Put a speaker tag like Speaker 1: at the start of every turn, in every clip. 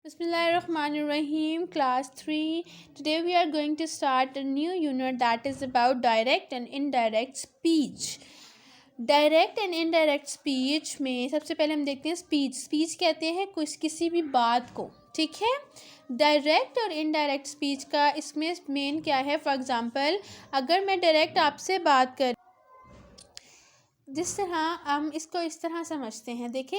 Speaker 1: Bismillahirrahmanirrahim, class 3. Today we are going to start a new unit that is about direct and indirect speech. Direct and indirect speech में सबसे पहले हम देखते हैं speech कहते हैं किसी भी बात को, ठीक है। डायरेक्ट और इनडायरेक्ट स्पीच का इसमें मेन क्या है, फॉर एग्जांपल अगर मैं डायरेक्ट आपसे बात कर, जिस तरह हम इसको इस तरह समझते हैं, देखें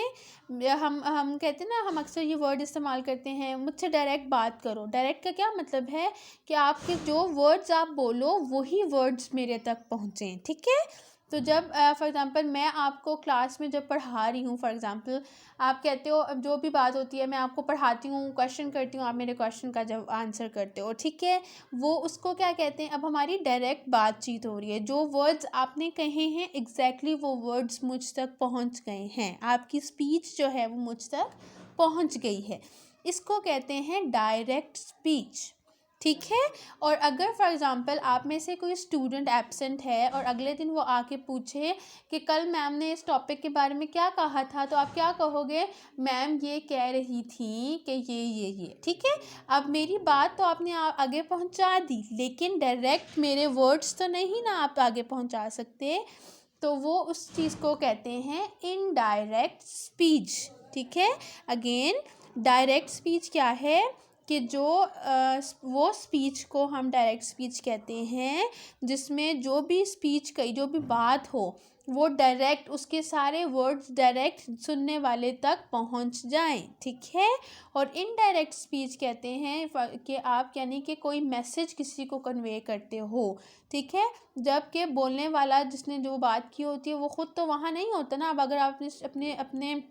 Speaker 1: हम कहते हैं ना, हम अक्सर ये वर्ड इस्तेमाल करते हैं, मुझसे डायरेक्ट बात करो। डायरेक्ट का क्या मतलब है कि आपके जो वर्ड्स आप बोलो वही वर्ड्स मेरे तक पहुँचें, ठीक है। तो जब फॉर एग्ज़ाम्पल मैं आपको क्लास में जब पढ़ा रही हूँ, फॉर एग्ज़ाम्पल आप कहते हो, जो भी बात होती है मैं आपको पढ़ाती हूँ, क्वेश्चन करती हूँ, आप मेरे क्वेश्चन का जब आंसर करते हो, ठीक है, वो उसको क्या कहते हैं, अब हमारी डायरेक्ट बातचीत हो रही है। जो वर्ड्स आपने कहे हैं एग्जैक्टली वो वर्ड्स मुझ तक पहुँच गए हैं, आपकी स्पीच जो है वो मुझ तक पहुँच गई है, इसको कहते हैं डायरेक्ट स्पीच, ठीक है। और अगर फॉर एग्ज़ाम्पल आप में से कोई स्टूडेंट एब्सेंट है और अगले दिन वो आके पूछे कि कल मैम ने इस टॉपिक के बारे में क्या कहा था, तो आप क्या कहोगे, मैम ये कह रही थी कि ये, ठीक है। अब मेरी बात तो आपने आगे पहुंचा दी, लेकिन डायरेक्ट मेरे वर्ड्स तो नहीं ना आप आगे पहुंचा सकते, तो वो उस चीज़ को कहते हैं इनडायरेक्ट स्पीच, ठीक है। अगेन डायरेक्ट स्पीच क्या है कि जो वो स्पीच को हम डायरेक्ट स्पीच कहते हैं जिसमें जो भी स्पीच कही, जो भी बात हो वो डायरेक्ट, उसके सारे वर्ड्स डायरेक्ट सुनने वाले तक पहुंच जाएं, ठीक है। और इनडायरेक्ट स्पीच कहते हैं कि आप यानी कि कोई मैसेज किसी को कन्वे करते हो, ठीक है। जबकि बोलने वाला जिसने जो बात की होती है वो ख़ुद तो वहाँ नहीं होता ना। अब अगर आप अपने अपने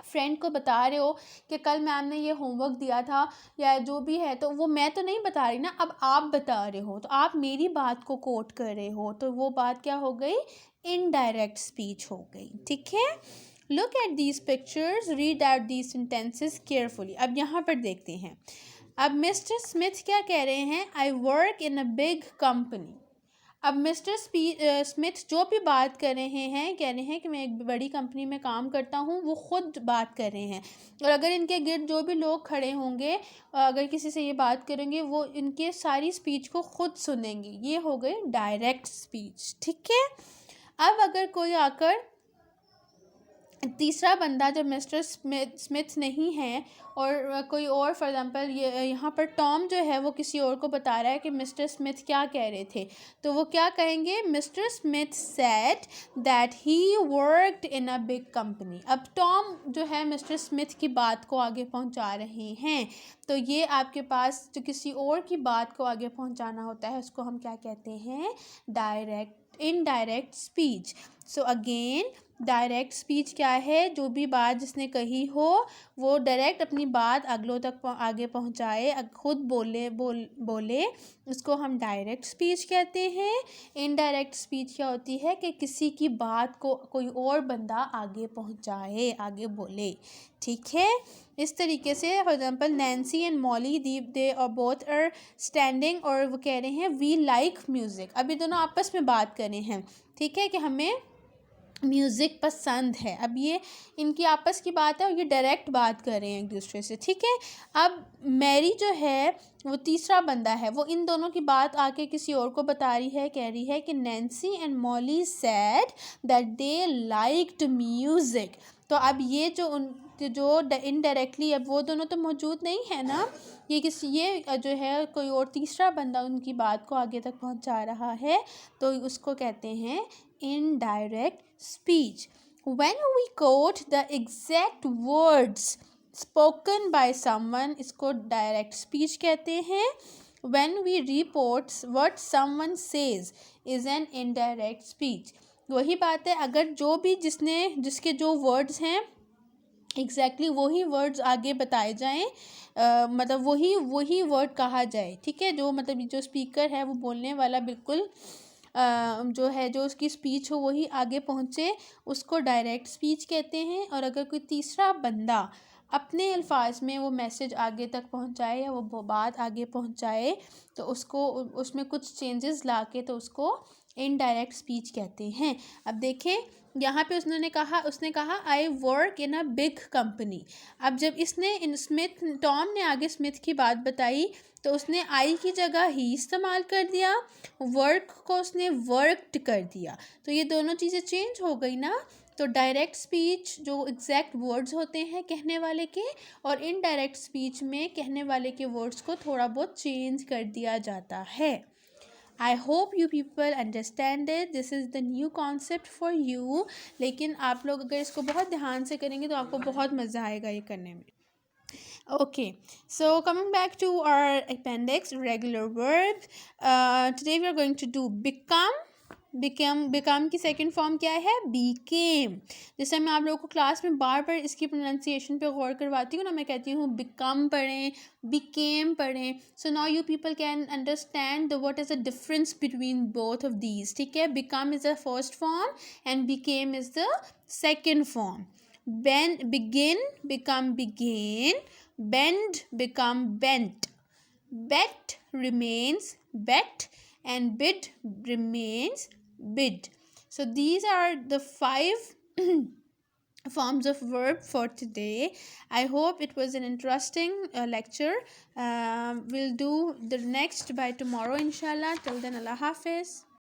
Speaker 1: फ्रेंड को बता रहे हो कि कल मैम ने ये होमवर्क दिया था या जो भी है, तो वो मैं तो नहीं बता रही ना, अब आप बता रहे हो, तो आप मेरी बात को कोट कर रहे हो, तो वो बात क्या हो गई, इनडायरेक्ट स्पीच हो गई, ठीक है। Look at these pictures, read out these sentences carefully. अब यहाँ पर देखते हैं, अब मिस्टर स्मिथ क्या कह रहे हैं, I work in a big company. अब मिस्टर स्मिथ जो भी बात कर रहे हैं, कह रहे हैं कि मैं एक बड़ी कंपनी में काम करता हूँ, वो ख़ुद बात कर रहे हैं। और अगर इनके गिर्द जो भी लोग खड़े होंगे, अगर किसी से ये बात करेंगे, वो इनके सारी स्पीच को ख़ुद सुनेंगे, ये हो गई डायरेक्ट स्पीच, ठीक है। अब अगर कोई आकर तीसरा बंदा, जब मिस्टर स्मिथ नहीं है और कोई और, फॉर एग्ज़ाम्पल ये यहाँ पर टॉम जो है वो किसी और को बता रहा है कि मिस्टर स्मिथ क्या कह रहे थे, तो वो क्या कहेंगे, mister Smith said that he worked in a big company. अब टॉम जो है मिस्टर स्मिथ की बात को आगे पहुँचा रहे हैं, तो ये आपके पास जो किसी और की बात को आगे पहुँचाना होता है उसको हम क्या कहते हैं, indirect speech. So again direct speech क्या है, जो भी बात जिसने कही हो वो डायरेक्ट अपनी बात अगलों तक आगे पहुंचाए, खुद बोले, उसको हम डायरेक्ट स्पीच कहते हैं। इनडायरेक्ट स्पीच क्या होती है कि किसी की बात को कोई और बंदा आगे पहुंचाए, आगे बोले, ठीक है। इस तरीके से for example Nancy and Molly they are both are standing, और वो कह रहे हैं वी लाइक म्यूज़िक। अभी दोनों आपस में बात कर रहे हैं, ठीक है, कि हमें म्यूज़िक पसंद है। अब ये इनकी आपस की बात है और ये डायरेक्ट बात कर रहे हैं एक दूसरे से, ठीक है। अब मैरी जो है वो तीसरा बंदा है, वो इन दोनों की बात आके किसी और को बता रही है, कह रही है कि Nancy and Molly said that they liked music. तो अब ये जो इनडायरेक्टली, अब वो दोनों तो मौजूद नहीं है ना, ये जो है कोई और तीसरा बंदा उनकी बात को आगे तक पहुंचा रहा है, तो उसको कहते हैं indirect speech. When we quote the exact words spoken by someone, इसको direct speech कहते हैं. When we report what someone says is an indirect speech. वही बात है, अगर जो भी जिसके जो words हैं एग्जैक्टली वही वर्ड्स आगे बताए जाएं, मतलब वही वर्ड कहा जाए, ठीक है। जो मतलब जो स्पीकर है वो बोलने वाला बिल्कुल जो है, जो उसकी स्पीच हो वही आगे पहुँचे, उसको डायरेक्ट स्पीच कहते हैं। और अगर कोई तीसरा बंदा अपने अल्फाज में वो मैसेज आगे तक पहुँचाए या वो बात आगे पहुँचाए, तो उसको उसमें कुछ चेंजेस ला के तो उसको इनडायरेक्ट स्पीच कहते हैं। अब देखें यहाँ पे उसने कहा I work in a big company. अब जब टॉम ने आगे स्मिथ की बात बताई तो उसने आई की जगह ही इस्तेमाल कर दिया, वर्क को उसने वर्कड कर दिया, तो ये दोनों चीज़ें चेंज हो गई ना। तो डायरेक्ट स्पीच जो एग्जैक्ट वर्ड्स होते हैं कहने वाले के, और इनडायरेक्ट स्पीच में कहने वाले के वर्ड्स को थोड़ा बहुत चेंज कर दिया जाता है। I hope you people understand it. This is the new concept for you. लेकिन आप लोग अगर इसको बहुत ध्यान से करेंगे तो आपको बहुत मज़ा आएगा ये करने में। Okay, so coming back to our appendix, regular verbs. Today we are going to do become. become की सेकंड फॉर्म क्या है? became. जैसे मैं आप लोगों को क्लास में बार बार इसकी प्रोनाउंसिएशन पे गौर करवाती हूँ ना, मैं कहती हूँ become पढ़ें, became पढ़ें. So now you people can understand what is the difference between both of these. ठीक है, become is the first form and became is the second form. Begin become began, bend become bent, bet remains bet, and bid remains bid. So these are the 5 forms of verb for today. I hope it was an interesting lecture. We'll do the next by tomorrow inshallah. Till then, Allah Hafiz.